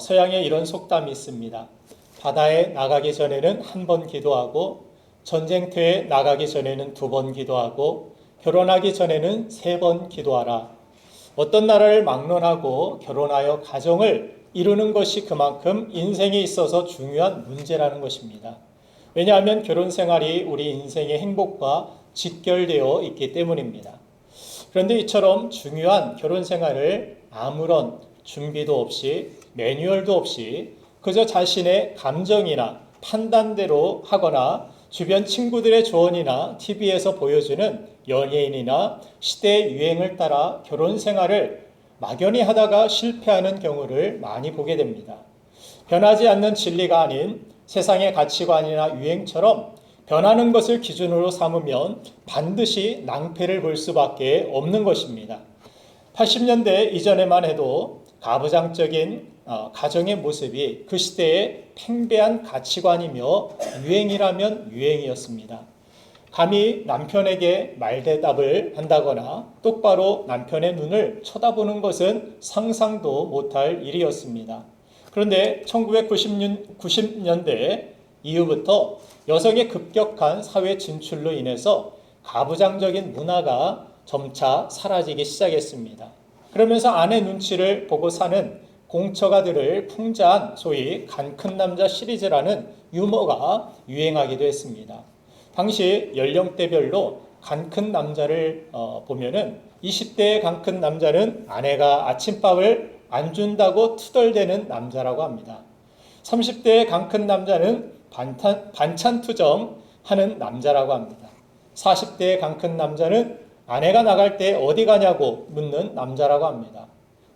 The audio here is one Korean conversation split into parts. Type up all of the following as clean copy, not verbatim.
서양에 이런 속담이 있습니다. 바다에 나가기 전에는 한 번 기도하고 전쟁터에 나가기 전에는 2번 기도하고 결혼하기 전에는 3번 기도하라. 어떤 나라를 막론하고 결혼하여 가정을 이루는 것이 그만큼 인생에 있어서 중요한 문제라는 것입니다. 왜냐하면 결혼 생활이 우리 인생의 행복과 직결되어 있기 때문입니다. 그런데 이처럼 중요한 결혼 생활을 아무런 준비도 없이 매뉴얼도 없이 그저 자신의 감정이나 판단대로 하거나 주변 친구들의 조언이나 TV에서 보여주는 연예인이나 시대의 유행을 따라 결혼 생활을 막연히 하다가 실패하는 경우를 많이 보게 됩니다. 변하지 않는 진리가 아닌 세상의 가치관이나 유행처럼 변하는 것을 기준으로 삼으면 반드시 낭패를 볼 수밖에 없는 것입니다. 80년대 이전에만 해도 가부장적인 가정의 모습이 그 시대의 팽배한 가치관이며 유행이라면 유행이었습니다. 감히 남편에게 말대답을 한다거나 똑바로 남편의 눈을 쳐다보는 것은 상상도 못할 일이었습니다. 그런데 1990년대 이후부터 여성의 급격한 사회 진출로 인해서 가부장적인 문화가 점차 사라지기 시작했습니다. 그러면서 아내 눈치를 보고 사는 공처가들을 풍자한 소위 간 큰 남자 시리즈라는 유머가 유행하기도 했습니다. 당시 연령대별로 간 큰 남자를 보면은 20대의 간 큰 남자는 아내가 아침밥을 안 준다고 투덜대는 남자라고 합니다. 30대의 간 큰 남자는 반찬 투정하는 남자라고 합니다. 40대의 간 큰 남자는 아내가 나갈 때 어디 가냐고 묻는 남자라고 합니다.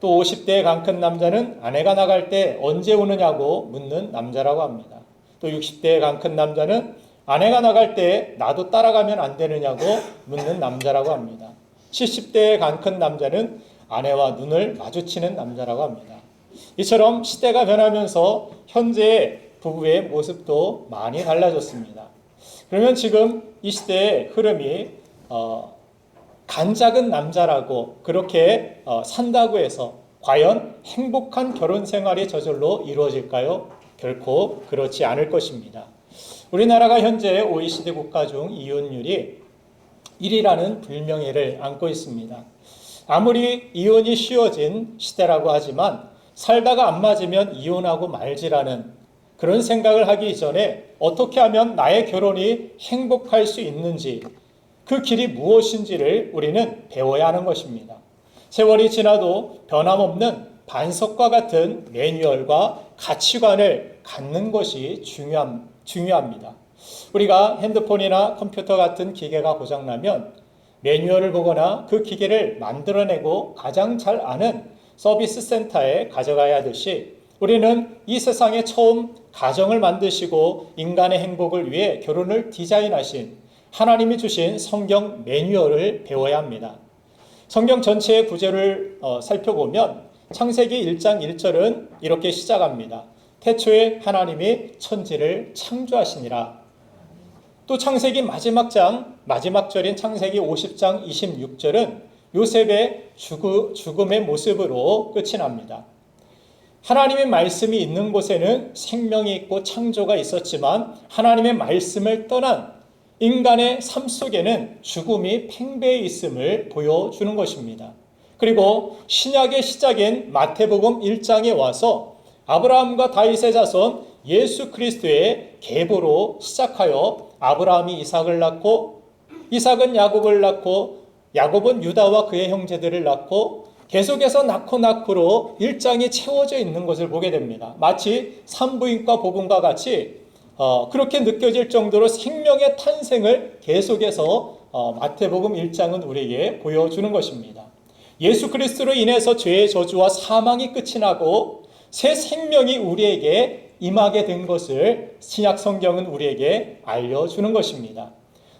또 50대의 간 큰 남자는 아내가 나갈 때 언제 오느냐고 묻는 남자라고 합니다. 또 60대의 간 큰 남자는 아내가 나갈 때 나도 따라가면 안 되느냐고 묻는 남자라고 합니다. 70대의 간 큰 남자는 아내와 눈을 마주치는 남자라고 합니다. 이처럼 시대가 변하면서 현재의 부부의 모습도 많이 달라졌습니다. 그러면 지금 이 시대의 흐름이 간 작은 남자라고 그렇게 산다고 해서 과연 행복한 결혼 생활이 저절로 이루어질까요? 결코 그렇지 않을 것입니다. 우리나라가 현재 OECD 국가 중 이혼율이 1위라는 불명예를 안고 있습니다. 아무리 이혼이 쉬워진 시대라고 하지만 살다가 안 맞으면 이혼하고 말지라는 그런 생각을 하기 이전에 어떻게 하면 나의 결혼이 행복할 수 있는지 그 길이 무엇인지를 우리는 배워야 하는 것입니다. 세월이 지나도 변함없는 반석과 같은 매뉴얼과 가치관을 갖는 것이 중요합니다. 우리가 핸드폰이나 컴퓨터 같은 기계가 고장나면 매뉴얼을 보거나 그 기계를 만들어내고 가장 잘 아는 서비스 센터에 가져가야 하듯이 우리는 이 세상에 처음 가정을 만드시고 인간의 행복을 위해 결혼을 디자인하신 하나님이 주신 성경 매뉴얼을 배워야 합니다. 성경 전체의 구절을 살펴보면 창세기 1장 1절은 이렇게 시작합니다. 태초에 하나님이 천지를 창조하시니라. 또 창세기 마지막 절인 창세기 50장 26절은 요셉의 죽음의 모습으로 끝이 납니다. 하나님의 말씀이 있는 곳에는 생명이 있고 창조가 있었지만 하나님의 말씀을 떠난 인간의 삶 속에는 죽음이 팽배해 있음을 보여주는 것입니다. 그리고 신약의 시작인 마태복음 1장에 와서 아브라함과 다윗의 자손 예수 그리스도의 계보로 시작하여 아브라함이 이삭을 낳고 이삭은 야곱을 낳고 야곱은 유다와 그의 형제들을 낳고 계속해서 낳고로 1장이 채워져 있는 것을 보게 됩니다. 마치 산부인과 복음과 같이 그렇게 느껴질 정도로 생명의 탄생을 계속해서 마태복음 1장은 우리에게 보여주는 것입니다. 예수 그리스도로 인해서 죄의 저주와 사망이 끝이 나고 새 생명이 우리에게 임하게 된 것을 신약 성경은 우리에게 알려주는 것입니다.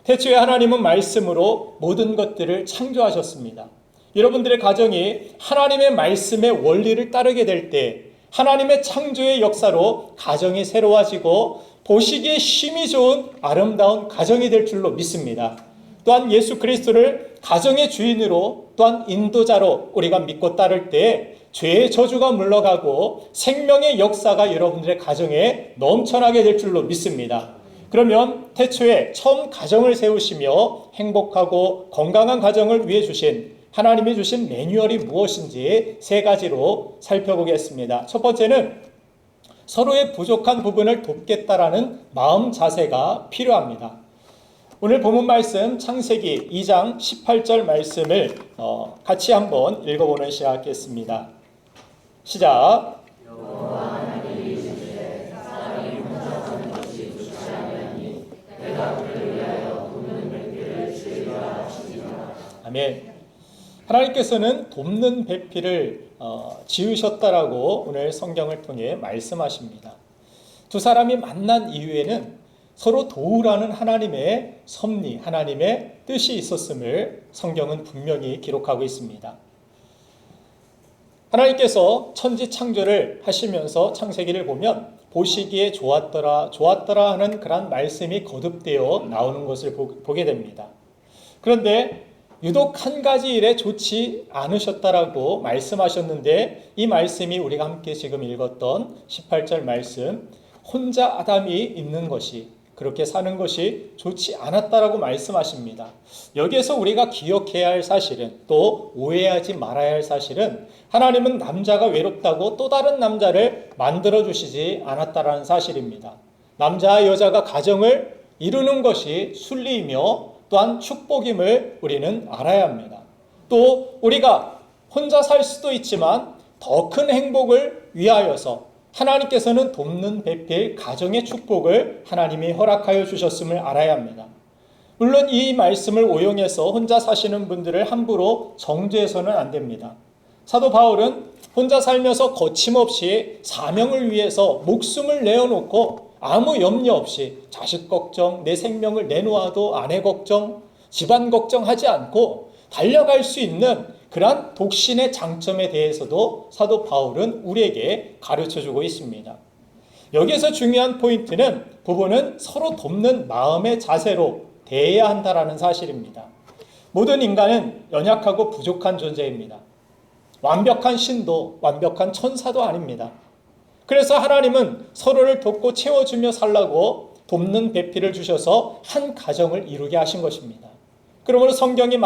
태초에 하나님은 말씀으로 모든 것들을 창조하셨습니다. 여러분들의 가정이 하나님의 말씀의 원리를 따르게 될 때 하나님의 창조의 역사로 가정이 새로워지고 보시기에 쉼이 좋은 아름다운 가정이 될 줄로 믿습니다. 또한 예수 그리스도를 가정의 주인으로 또한 인도자로 우리가 믿고 따를 때 죄의 저주가 물러가고 생명의 역사가 여러분들의 가정에 넘쳐나게 될 줄로 믿습니다. 그러면 태초에 처음 가정을 세우시며 행복하고 건강한 가정을 위해 주신 하나님이 주신 매뉴얼이 무엇인지 세 가지로 살펴보겠습니다. 첫 번째는 서로의 부족한 부분을 돕겠다라는 마음 자세가 필요합니다. 오늘 본문 말씀 창세기 2장 18절 말씀을 같이 한번 읽어보는 시작하겠습니다. 시작. 아멘. 하나님께서는 돕는 배필을 지으셨다라고 오늘 성경을 통해 말씀하십니다. 두 사람이 만난 이후에는 서로 도우라는 하나님의 섭리, 하나님의 뜻이 있었음을 성경은 분명히 기록하고 있습니다. 하나님께서 천지 창조를 하시면서 창세기를 보면 보시기에 좋았더라 하는 그런 말씀이 거듭되어 나오는 것을 보게 됩니다. 그런데 유독 한 가지 일에 좋지 않으셨다라고 말씀하셨는데, 이 말씀이 우리가 함께 지금 읽었던 18절 말씀, 혼자 아담이 있는 것이, 그렇게 사는 것이 좋지 않았다라고 말씀하십니다. 여기에서 우리가 기억해야 할 사실은, 또 오해하지 말아야 할 사실은, 하나님은 남자가 외롭다고 또 다른 남자를 만들어주시지 않았다라는 사실입니다. 남자와 여자가 가정을 이루는 것이 순리이며 또한 축복임을 우리는 알아야 합니다. 또 우리가 혼자 살 수도 있지만 더 큰 행복을 위하여서 하나님께서는 돕는 배필 가정의 축복을 하나님이 허락하여 주셨음을 알아야 합니다. 물론 이 말씀을 오용해서 혼자 사시는 분들을 함부로 정죄해서는 안 됩니다. 사도 바울은 혼자 살면서 거침없이 사명을 위해서 목숨을 내어놓고 아무 염려 없이 자식 걱정, 내 생명을 내놓아도 아내 걱정, 집안 걱정하지 않고 달려갈 수 있는 그러한 독신의 장점에 대해서도 사도 바울은 우리에게 가르쳐주고 있습니다. 여기에서 중요한 포인트는 부부는 서로 돕는 마음의 자세로 대해야 한다는 사실입니다. 모든 인간은 연약하고 부족한 존재입니다. 완벽한 신도, 완벽한 천사도 아닙니다. 그래서 하나님은 서로를 돕고 채워주며 살라고 돕는 배필을 주셔서 한 가정을 이루게 하신 것입니다. 그러므로 성경이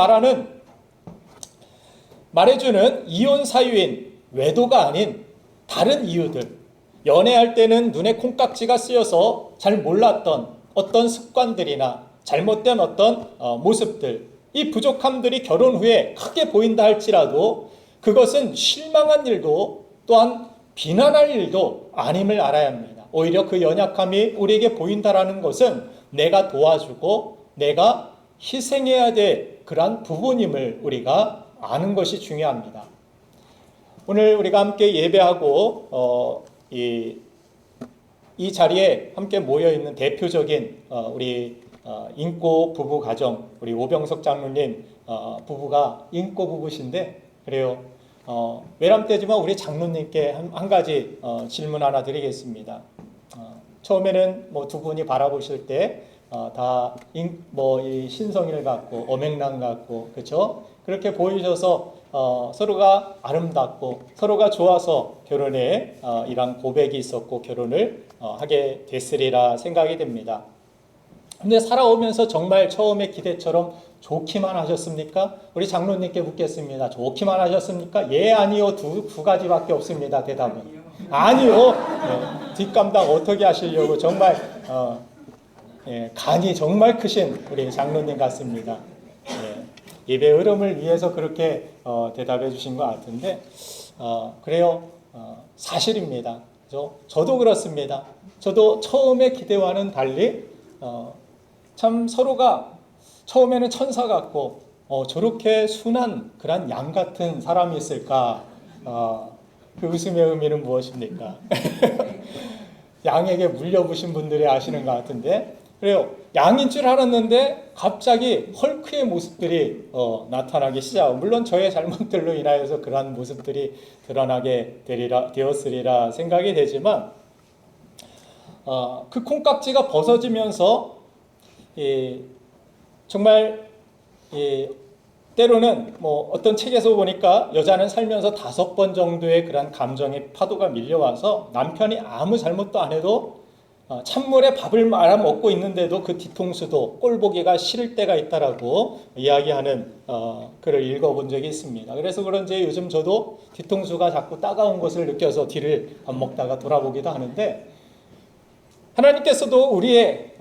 말해주는 이혼 사유인 외도가 아닌 다른 이유들, 연애할 때는 눈에 콩깍지가 쓰여서 잘 몰랐던 어떤 습관들이나 잘못된 어떤 모습들, 이 부족함들이 결혼 후에 크게 보인다 할지라도 그것은 실망한 일도 또한 비난할 일도 아님을 알아야 합니다. 오히려 그 연약함이 우리에게 보인다라는 것은 내가 도와주고 내가 희생해야 될 그러한 부분임을 우리가 아는 것이 중요합니다. 오늘 우리가 함께 예배하고 이 자리에 함께 모여있는 대표적인 우리 인꼬 부부 가정, 우리 오병석 장로님 부부가 인꼬 부부신데, 그래요. 외람 때지만 우리 장로님께 한 가지 질문 하나 드리겠습니다. 처음에는 두 분이 바라보실 때 다 이 신성일 같고 어맹랑 같고, 그렇죠? 그렇게 보이셔서 서로가 아름답고 서로가 좋아서 결혼에 이런 고백이 있었고 결혼을 하게 됐으리라 생각이 됩니다. 근데 살아오면서 정말 처음에 기대처럼 좋기만 하셨습니까? 우리 장로님께 묻겠습니다. 좋기만 하셨습니까? 예, 아니요. 두 가지밖에 없습니다. 대답은. 아니요. 네, 뒷감당 어떻게 하시려고 정말 간이 정말 크신 우리 장로님 같습니다. 예배 흐름을 위해서 그렇게 대답해 주신 것 같은데, 그래요. 사실입니다. 저도 그렇습니다. 저도 처음에 기대와는 달리 참 서로가 처음에는 천사 같고 저렇게 순한 그런 양 같은 사람이 있을까? 그 웃음의 의미는 무엇입니까? 양에게 물려부신 분들이 아시는 것 같은데, 그래요. 양인 줄 알았는데 갑자기 헐크의 모습들이 나타나기 시작하고, 물론 저의 잘못들로 인하여서 그러한 모습들이 드러나게 되었으리라 생각이 되지만, 그 콩깍지가 벗어지면서 정말 때로는 뭐 어떤 책에서 보니까 여자는 살면서 5번 정도의 그런 감정의 파도가 밀려와서 남편이 아무 잘못도 안 해도 찬물에 밥을 말아 먹고 있는데도 그 뒤통수도 꼴보기가 싫을 때가 있다라고 이야기하는 글을 읽어본 적이 있습니다. 그래서 그런지 요즘 저도 뒤통수가 자꾸 따가운 것을 느껴서 뒤를 밥 먹다가 돌아보기도 하는데, 하나님께서도 우리의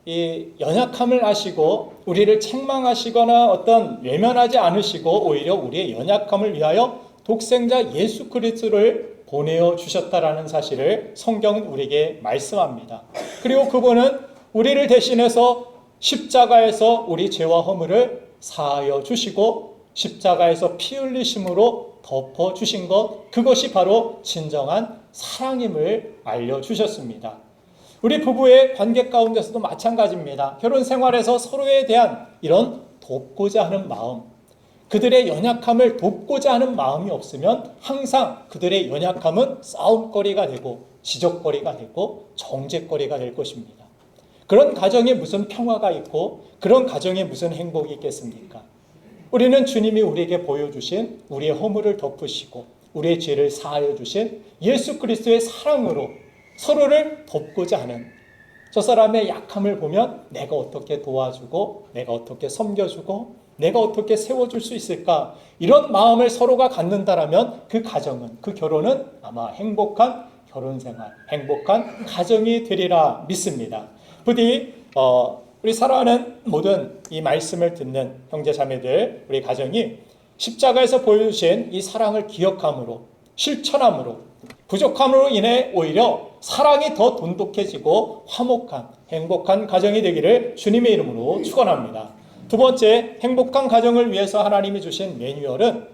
이 연약함을 아시고 우리를 책망하시거나 어떤 외면하지 않으시고 오히려 우리의 연약함을 위하여 독생자 예수 그리스도를 보내어 주셨다라는 사실을 성경은 우리에게 말씀합니다. 그리고 그분은 우리를 대신해서 십자가에서 우리 죄와 허물을 사하여 주시고 십자가에서 피 흘리심으로 덮어 주신 것, 그것이 바로 진정한 사랑임을 알려주셨습니다. 우리 부부의 관계 가운데서도 마찬가지입니다. 결혼 생활에서 서로에 대한 이런 돕고자 하는 마음, 그들의 연약함을 돕고자 하는 마음이 없으면 항상 그들의 연약함은 싸움거리가 되고 지적거리가 되고 정죄거리가 될 것입니다. 그런 가정에 무슨 평화가 있고 그런 가정에 무슨 행복이 있겠습니까? 우리는 주님이 우리에게 보여주신 우리의 허물을 덮으시고 우리의 죄를 사하여 주신 예수 그리스도의 사랑으로 서로를 돕고자 하는, 저 사람의 약함을 보면 내가 어떻게 도와주고 내가 어떻게 섬겨주고 내가 어떻게 세워줄 수 있을까, 이런 마음을 서로가 갖는다라면 그 가정은, 그 결혼은 아마 행복한 결혼생활, 행복한 가정이 되리라 믿습니다. 부디 우리 사랑하는 모든 이 말씀을 듣는 형제자매들, 우리 가정이 십자가에서 보여주신 이 사랑을 기억함으로 실천함으로 부족함으로 인해 오히려 사랑이 더 돈독해지고 화목한 행복한 가정이 되기를 주님의 이름으로 축원합니다. 두 번째, 행복한 가정을 위해서 하나님이 주신 매뉴얼은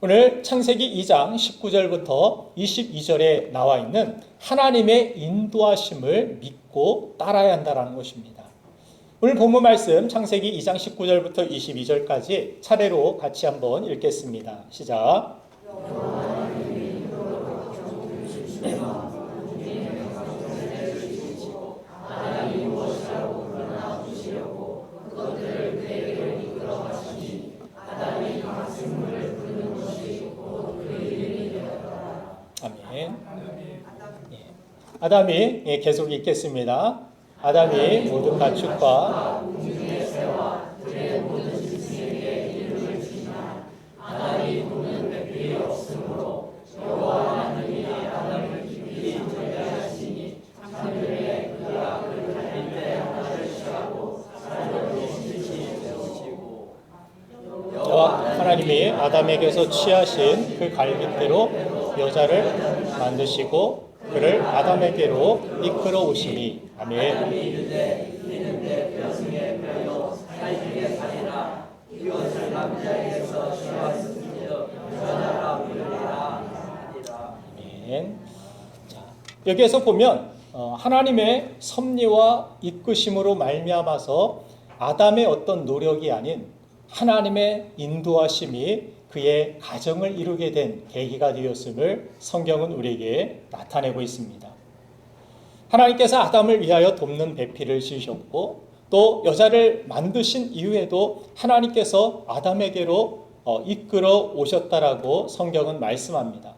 오늘 창세기 2장 19절부터 22절에 나와 있는 하나님의 인도하심을 믿고 따라야 한다는 것입니다. 오늘 본문 말씀 창세기 2장 19절부터 22절까지 차례로 같이 한번 읽겠습니다. 시작. 아멘. 아담이 계속 읽겠습니다. 아담이 모든 가축과 하나님이 아담에게서 취하신 그 갈빗대로 여자를 만드시고 그를 아담에게로 이끌어 오시니. 아멘. 아멘. 자, 여기에서 보면 하나님의 섭리와 이끄심으로 말미암아서 아담의 어떤 노력이 아닌 하나님의 인도하심이 그의 가정을 이루게 된 계기가 되었음을 성경은 우리에게 나타내고 있습니다. 하나님께서 아담을 위하여 돕는 배필을 지으셨고 또 여자를 만드신 이후에도 하나님께서 아담에게로 이끌어 오셨다라고 성경은 말씀합니다.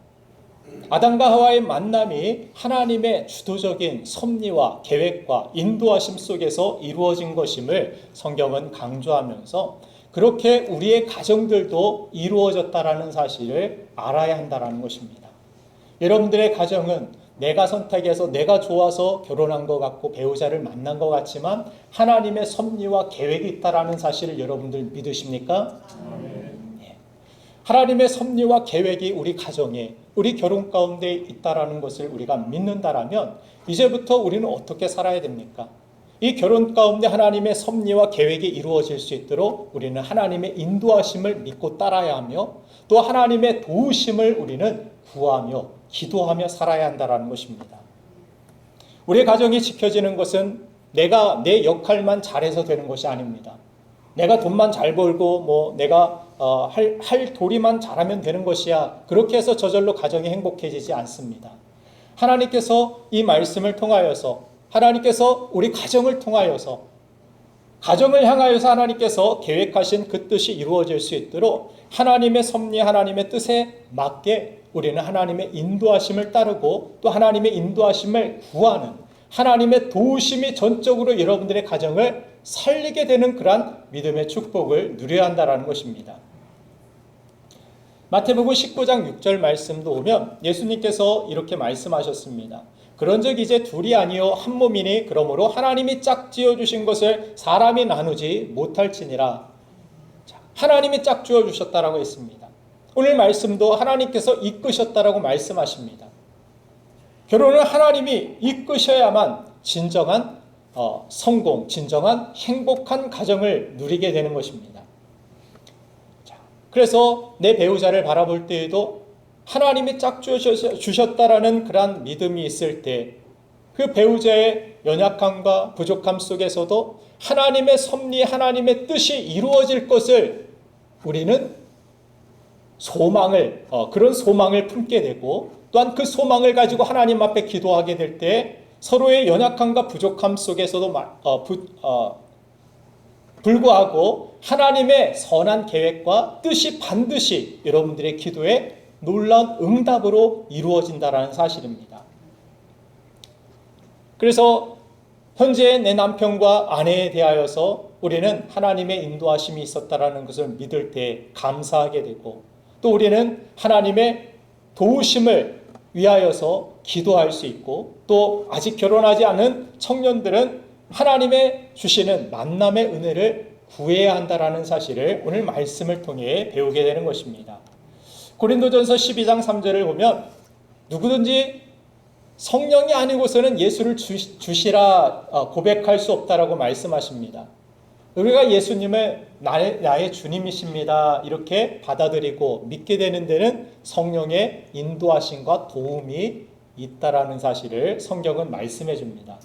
아담과 하와의 만남이 하나님의 주도적인 섭리와 계획과 인도하심 속에서 이루어진 것임을 성경은 강조하면서 그렇게 우리의 가정들도 이루어졌다라는 사실을 알아야 한다는 것입니다. 여러분들의 가정은 내가 선택해서 내가 좋아서 결혼한 것 같고 배우자를 만난 것 같지만 하나님의 섭리와 계획이 있다라는 사실을 여러분들 믿으십니까? 네. 하나님의 섭리와 계획이 우리 가정에, 우리 결혼 가운데 있다라는 것을 우리가 믿는다라면 이제부터 우리는 어떻게 살아야 됩니까? 이 결혼 가운데 하나님의 섭리와 계획이 이루어질 수 있도록 우리는 하나님의 인도하심을 믿고 따라야 하며 또 하나님의 도우심을 우리는 구하며 기도하며 살아야 한다는 것입니다. 우리의 가정이 지켜지는 것은 내가 내 역할만 잘해서 되는 것이 아닙니다. 내가 돈만 잘 벌고 내가 할 도리만 잘하면 되는 것이야, 그렇게 해서 저절로 가정이 행복해지지 않습니다. 하나님께서 이 말씀을 통하여서, 하나님께서 우리 가정을 통하여서 가정을 향하여서 하나님께서 계획하신 그 뜻이 이루어질 수 있도록 하나님의 섭리, 하나님의 뜻에 맞게 우리는 하나님의 인도하심을 따르고 또 하나님의 인도하심을 구하는 하나님의 도우심이 전적으로 여러분들의 가정을 살리게 되는 그러한 믿음의 축복을 누려야 한다는 것입니다. 마태복음 19장 6절 말씀도 오면 예수님께서 이렇게 말씀하셨습니다. 그런즉 이제 둘이 아니요 한 몸이니 그러므로 하나님이 짝지어 주신 것을 사람이 나누지 못할지니라. 하나님이 짝지어 주셨다라고 했습니다. 오늘 말씀도 하나님께서 이끄셨다라고 말씀하십니다. 결혼은 하나님이 이끄셔야만 진정한 성공, 진정한 행복한 가정을 누리게 되는 것입니다. 그래서 내 배우자를 바라볼 때에도 하나님이 짝지어 주셨다라는 그러한 믿음이 있을 때 그 배우자의 연약함과 부족함 속에서도 하나님의 섭리, 하나님의 뜻이 이루어질 것을 우리는 그런 소망을 품게 되고 또한 그 소망을 가지고 하나님 앞에 기도하게 될 때 서로의 연약함과 부족함 속에서도 불구하고 하나님의 선한 계획과 뜻이 반드시 여러분들의 기도에 놀라운 응답으로 이루어진다는 사실입니다. 그래서 현재 내 남편과 아내에 대하여서 우리는 하나님의 인도하심이 있었다는 것을 믿을 때 감사하게 되고 또 우리는 하나님의 도우심을 위하여서 기도할 수 있고 또 아직 결혼하지 않은 청년들은 하나님의 주시는 만남의 은혜를 구해야 한다는 사실을 오늘 말씀을 통해 배우게 되는 것입니다. 고린도전서 12장 3절을 보면 누구든지 성령이 아니고서는 예수를 주시라 고백할 수 없다라고 말씀하십니다. 우리가 예수님을 나의 주님이십니다 이렇게 받아들이고 믿게 되는 데는 성령의 인도하심과 도움이 있다라는 사실을 성경은 말씀해 줍니다.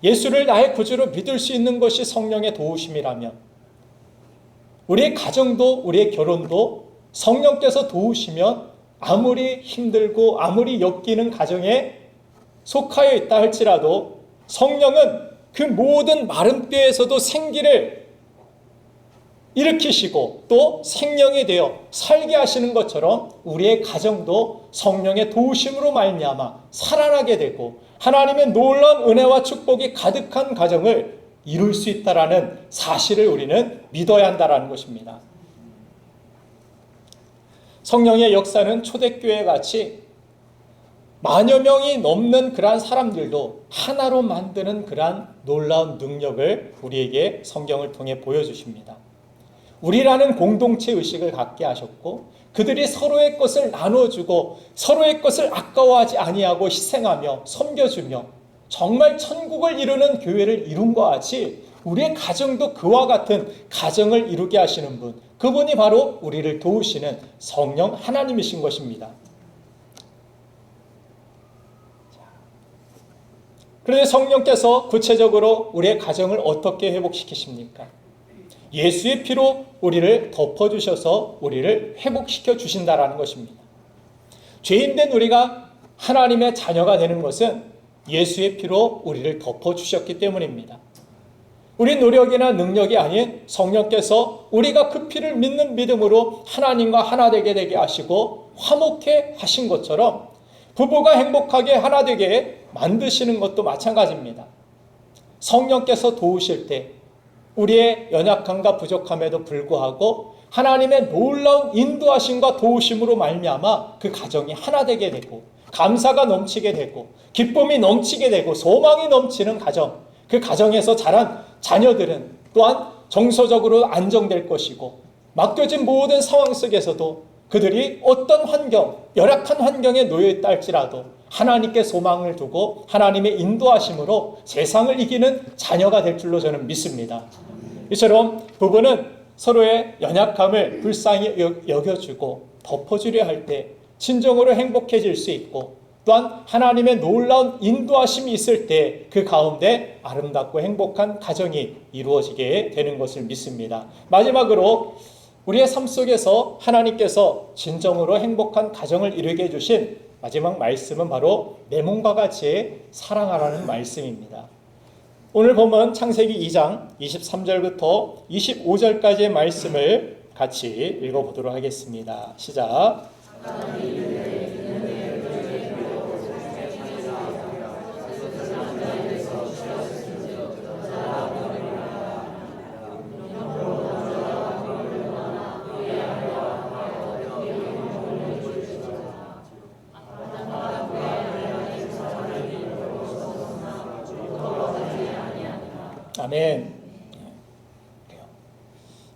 예수를 나의 구주로 믿을 수 있는 것이 성령의 도우심이라면 우리의 가정도 우리의 결혼도 성령께서 도우시면 아무리 힘들고 아무리 엮이는 가정에 속하여 있다 할지라도 성령은 그 모든 마른 뼈에서도 생기를 일으키시고 또 생명이 되어 살게 하시는 것처럼 우리의 가정도 성령의 도우심으로 말미암아 살아나게 되고 하나님의 놀라운 은혜와 축복이 가득한 가정을 이룰 수 있다라는 사실을 우리는 믿어야 한다는 것입니다. 성령의 역사는 초대교회 같이 만여 명이 넘는 그러한 사람들도 하나로 만드는 그러한 놀라운 능력을 우리에게 성경을 통해 보여주십니다. 우리라는 공동체 의식을 갖게 하셨고 그들이 서로의 것을 나눠주고 서로의 것을 아까워하지 아니하고 희생하며 섬겨주며 정말 천국을 이루는 교회를 이룬 것 같이 우리의 가정도 그와 같은 가정을 이루게 하시는 분, 그분이 바로 우리를 도우시는 성령 하나님이신 것입니다. 그런데 성령께서 구체적으로 우리의 가정을 어떻게 회복시키십니까? 예수의 피로 우리를 덮어주셔서 우리를 회복시켜 주신다라는 것입니다. 죄인된 우리가 하나님의 자녀가 되는 것은 예수의 피로 우리를 덮어주셨기 때문입니다. 우리 노력이나 능력이 아닌 성령께서 우리가 그 피를 믿는 믿음으로 하나님과 하나 되게 하시고 화목해 하신 것처럼 부부가 행복하게 하나 되게 만드시는 것도 마찬가지입니다. 성령께서 도우실 때 우리의 연약함과 부족함에도 불구하고 하나님의 놀라운 인도하심과 도우심으로 말미암아 그 가정이 하나 되게 되고 감사가 넘치게 되고 기쁨이 넘치게 되고 소망이 넘치는 가정, 그 가정에서 자란 자녀들은 또한 정서적으로 안정될 것이고 맡겨진 모든 상황 속에서도 그들이 어떤 환경, 열악한 환경에 놓여 있다 할지라도 하나님께 소망을 두고 하나님의 인도하심으로 세상을 이기는 자녀가 될 줄로 저는 믿습니다. 이처럼 부부는 서로의 연약함을 불쌍히 여겨주고 덮어주려 할 때 진정으로 행복해질 수 있고 또한 하나님의 놀라운 인도하심이 있을 때 그 가운데 아름답고 행복한 가정이 이루어지게 되는 것을 믿습니다. 마지막으로 우리의 삶 속에서 하나님께서 진정으로 행복한 가정을 이루게 해주신 마지막 말씀은 바로 내 몸과 같이 사랑하라는 말씀입니다. 오늘 보면 창세기 2장 23절부터 25절까지의 말씀을 같이 읽어보도록 하겠습니다. 시작. 아멘.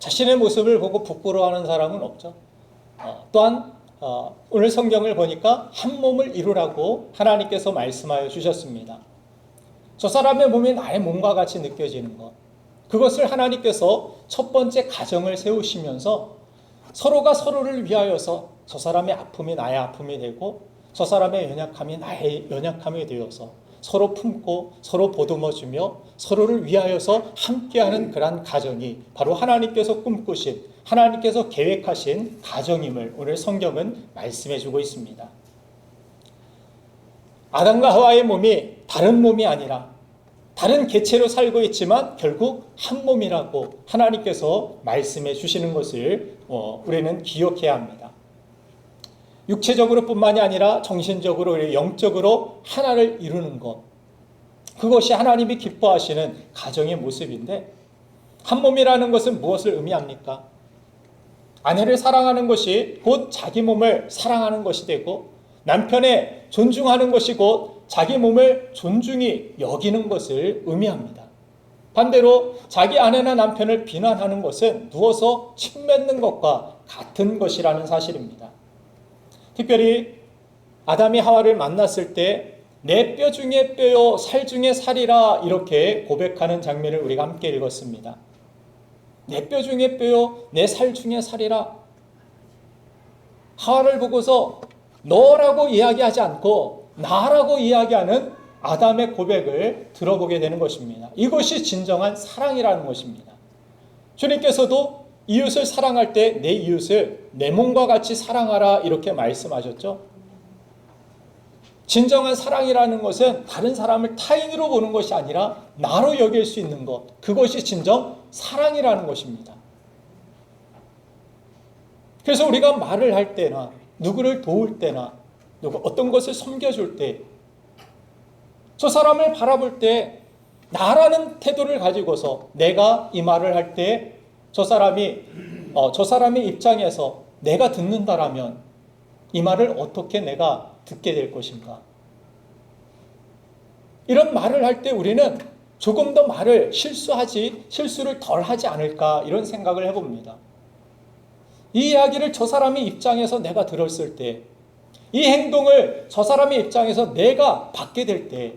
자신의 모습을 보고 부끄러워하는 사람은 없죠. 또한 오늘 성경을 보니까 한 몸을 이루라고 하나님께서 말씀하여 주셨습니다. 저 사람의 몸이 나의 몸과 같이 느껴지는 것, 그것을 하나님께서 첫 번째 가정을 세우시면서 서로가 서로를 위하여서 저 사람의 아픔이 나의 아픔이 되고 저 사람의 연약함이 나의 연약함이 되어서 서로 품고 서로 보듬어주며 서로를 위하여서 함께하는 그런 가정이 바로 하나님께서 꿈꾸신, 하나님께서 계획하신 가정임을 오늘 성경은 말씀해주고 있습니다. 아담과 하와의 몸이 다른 몸이 아니라 다른 개체로 살고 있지만 결국 한 몸이라고 하나님께서 말씀해 주시는 것을 우리는 기억해야 합니다. 육체적으로 뿐만이 아니라 정신적으로, 영적으로 하나를 이루는 것, 그것이 하나님이 기뻐하시는 가정의 모습인데, 한 몸이라는 것은 무엇을 의미합니까? 아내를 사랑하는 것이 곧 자기 몸을 사랑하는 것이 되고, 남편의 존중하는 것이 곧 자기 몸을 존중히 여기는 것을 의미합니다. 반대로 자기 아내나 남편을 비난하는 것은 누워서 침 뱉는 것과 같은 것이라는 사실입니다. 특별히 아담이 하와를 만났을 때 내 뼈 중에 뼈요 살 중에 살이라 이렇게 고백하는 장면을 우리가 함께 읽었습니다. 내 뼈 중에 뼈요 내 살 중에 살이라. 하와를 보고서 너라고 이야기하지 않고 나라고 이야기하는 아담의 고백을 들어보게 되는 것입니다. 이것이 진정한 사랑이라는 것입니다. 주님께서도 이웃을 사랑할 때 내 이웃을 내 몸과 같이 사랑하라 이렇게 말씀하셨죠. 진정한 사랑이라는 것은 다른 사람을 타인으로 보는 것이 아니라 나로 여길 수 있는 것, 그것이 진정 사랑이라는 것입니다. 그래서 우리가 말을 할 때나 누구를 도울 때나 어떤 것을 섬겨줄 때 저 사람을 바라볼 때 나라는 태도를 가지고서 내가 이 말을 할 때 저 사람의 입장에서 내가 듣는다라면 이 말을 어떻게 내가 듣게 될 것인가? 이런 말을 할 때 우리는 조금 더 말을 실수를 덜 하지 않을까 이런 생각을 해봅니다. 이 이야기를 저 사람의 입장에서 내가 들었을 때, 이 행동을 저 사람의 입장에서 내가 받게 될 때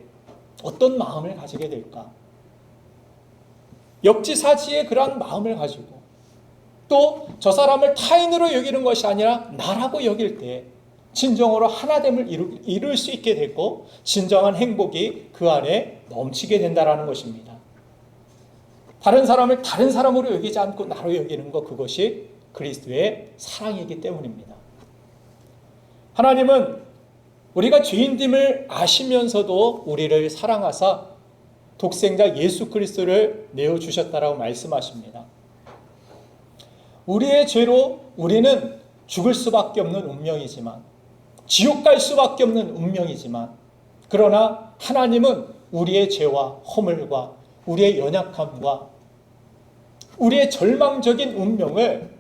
어떤 마음을 가지게 될까? 역지사지의 그러한 마음을 가지고 또 저 사람을 타인으로 여기는 것이 아니라 나라고 여길 때 진정으로 하나됨을 이룰 수 있게 되고 진정한 행복이 그 안에 넘치게 된다는 것입니다. 다른 사람을 다른 사람으로 여기지 않고 나로 여기는 것, 그것이 그리스도의 사랑이기 때문입니다. 하나님은 우리가 죄인됨을 아시면서도 우리를 사랑하사 독생자 예수 그리스도를 내어주셨다라고 말씀하십니다. 우리의 죄로 우리는 죽을 수밖에 없는 운명이지만, 지옥 갈 수밖에 없는 운명이지만, 그러나 하나님은 우리의 죄와 허물과 우리의 연약함과 우리의 절망적인 운명을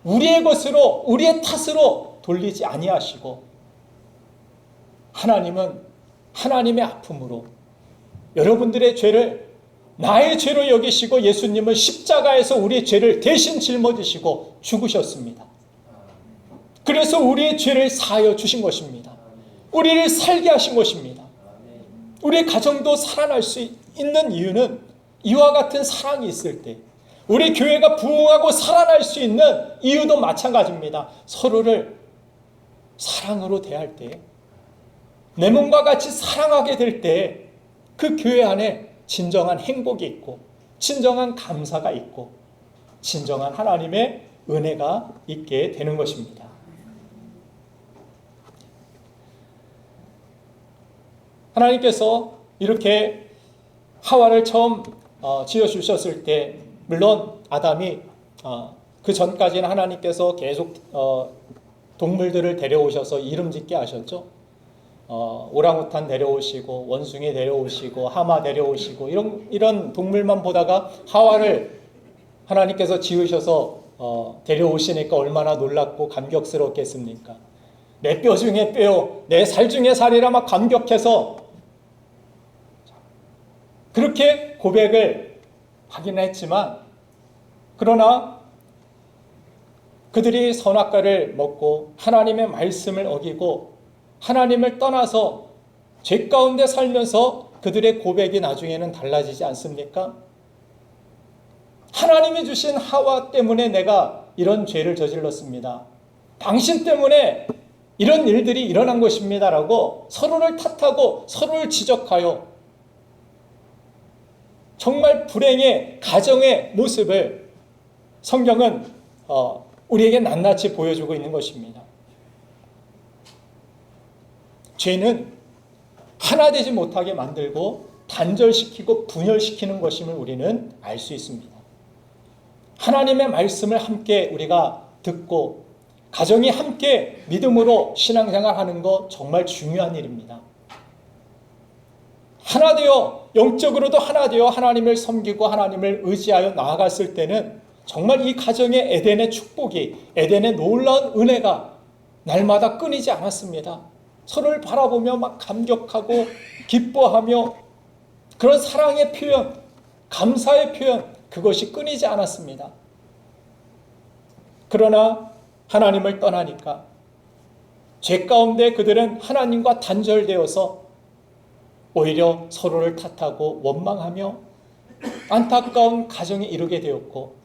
우리의 것으로, 우리의 탓으로 돌리지 아니하시고, 하나님은 하나님의 아픔으로 여러분들의 죄를 나의 죄로 여기시고 예수님은 십자가에서 우리의 죄를 대신 짊어지시고 죽으셨습니다. 그래서 우리의 죄를 사하여 주신 것입니다. 우리를 살게 하신 것입니다. 우리의 가정도 살아날 수 있는 이유는 이와 같은 사랑이 있을 때, 우리 교회가 부흥하고 살아날 수 있는 이유도 마찬가지입니다. 서로를 사랑으로 대할 때, 내 몸과 같이 사랑하게 될 때 그 교회 안에 진정한 행복이 있고 진정한 감사가 있고 진정한 하나님의 은혜가 있게 되는 것입니다. 하나님께서 이렇게 하와를 처음 지어주셨을 때 물론 아담이 그 전까지는 하나님께서 계속 동물들을 데려오셔서 이름 짓게 하셨죠. 오랑우탄 데려오시고 원숭이 데려오시고 하마 데려오시고 이런 동물만 보다가 하와를 하나님께서 지으셔서 데려오시니까 얼마나 놀랍고 감격스럽겠습니까? 내 뼈 중에 뼈, 내 살 중에 살이라 막 감격해서 그렇게 고백을 하긴 했지만, 그러나 그들이 선악과를 먹고 하나님의 말씀을 어기고 하나님을 떠나서 죄 가운데 살면서 그들의 고백이 나중에는 달라지지 않습니까? 하나님이 주신 하와 때문에 내가 이런 죄를 저질렀습니다. 당신 때문에 이런 일들이 일어난 것입니다라고 서로를 탓하고 서로를 지적하여 정말 불행의 가정의 모습을 성경은 우리에게 낱낱이 보여주고 있는 것입니다. 죄는 하나 되지 못하게 만들고 단절시키고 분열시키는 것임을 우리는 알 수 있습니다. 하나님의 말씀을 함께 우리가 듣고 가정이 함께 믿음으로 신앙생활하는 것 정말 중요한 일입니다. 하나 되어 영적으로도 하나 되어 하나님을 섬기고 하나님을 의지하여 나아갔을 때는 정말 이 가정의 에덴의 축복이, 에덴의 놀라운 은혜가 날마다 끊이지 않았습니다. 서로를 바라보며 막 감격하고 기뻐하며 그런 사랑의 표현, 감사의 표현, 그것이 끊이지 않았습니다. 그러나 하나님을 떠나니까 죄 가운데 그들은 하나님과 단절되어서 오히려 서로를 탓하고 원망하며 안타까운 가정에 이르게 되었고,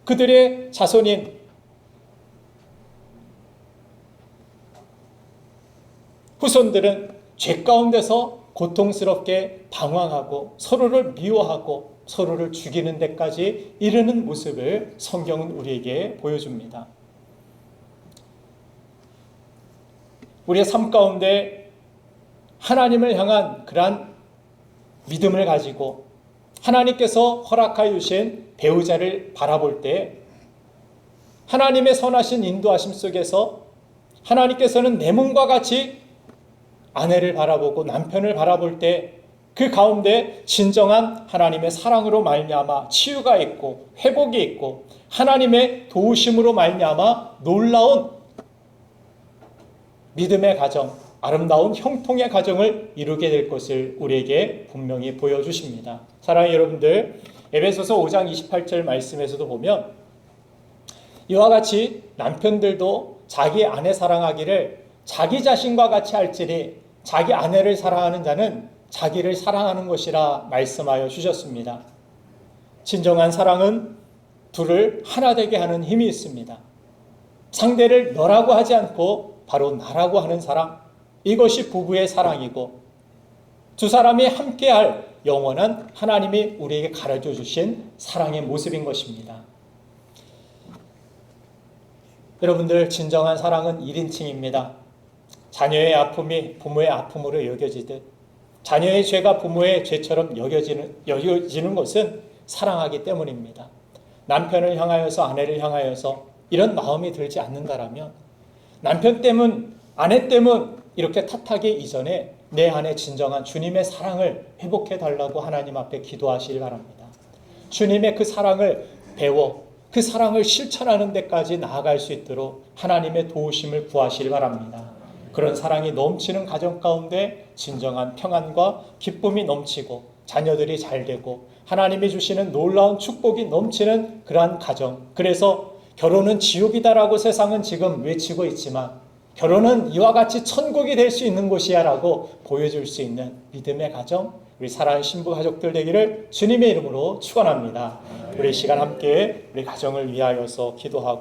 그들의 자손인 후손들은 죄 가운데서 고통스럽게 방황하고 서로를 미워하고 서로를 죽이는 데까지 이르는 모습을 성경은 우리에게 보여줍니다. 우리의 삶 가운데 하나님을 향한 그러한 믿음을 가지고 하나님께서 허락하여 주신 배우자를 바라볼 때 하나님의 선하신 인도하심 속에서 하나님께서는 내 몸과 같이 아내를 바라보고 남편을 바라볼 때 그 가운데 진정한 하나님의 사랑으로 말미암아 치유가 있고 회복이 있고 하나님의 도우심으로 말미암아 놀라운 믿음의 가정, 아름다운 형통의 가정을 이루게 될 것을 우리에게 분명히 보여주십니다. 사랑하는 여러분들, 에베소서 5장 28절 말씀에서도 보면 이와 같이 남편들도 자기 아내 사랑하기를 자기 자신과 같이 할지니 자기 아내를 사랑하는 자는 자기를 사랑하는 것이라 말씀하여 주셨습니다. 진정한 사랑은 둘을 하나 되게 하는 힘이 있습니다. 상대를 너라고 하지 않고 바로 나라고 하는 사랑, 이것이 부부의 사랑이고 두 사람이 함께할 영원한 하나님이 우리에게 가르쳐 주신 사랑의 모습인 것입니다. 여러분들, 진정한 사랑은 1인칭입니다. 자녀의 아픔이 부모의 아픔으로 여겨지듯 자녀의 죄가 부모의 죄처럼 여겨지는 것은 사랑하기 때문입니다. 남편을 향하여서 아내를 향하여서 이런 마음이 들지 않는다라면 남편 때문, 아내 때문 이렇게 탓하기 이전에 내 안에 진정한 주님의 사랑을 회복해 달라고 하나님 앞에 기도하시기 바랍니다. 주님의 그 사랑을 배워 그 사랑을 실천하는 데까지 나아갈 수 있도록 하나님의 도우심을 구하시기 바랍니다. 그런 사랑이 넘치는 가정 가운데 진정한 평안과 기쁨이 넘치고 자녀들이 잘 되고 하나님이 주시는 놀라운 축복이 넘치는 그러한 가정, 그래서 결혼은 지옥이다라고 세상은 지금 외치고 있지만 결혼은 이와 같이 천국이 될 수 있는 곳이야 라고 보여줄 수 있는 믿음의 가정, 우리 사랑하는 신부 가족들 되기를 주님의 이름으로 축원합니다. 우리 시간 함께 우리 가정을 위하여서 기도하고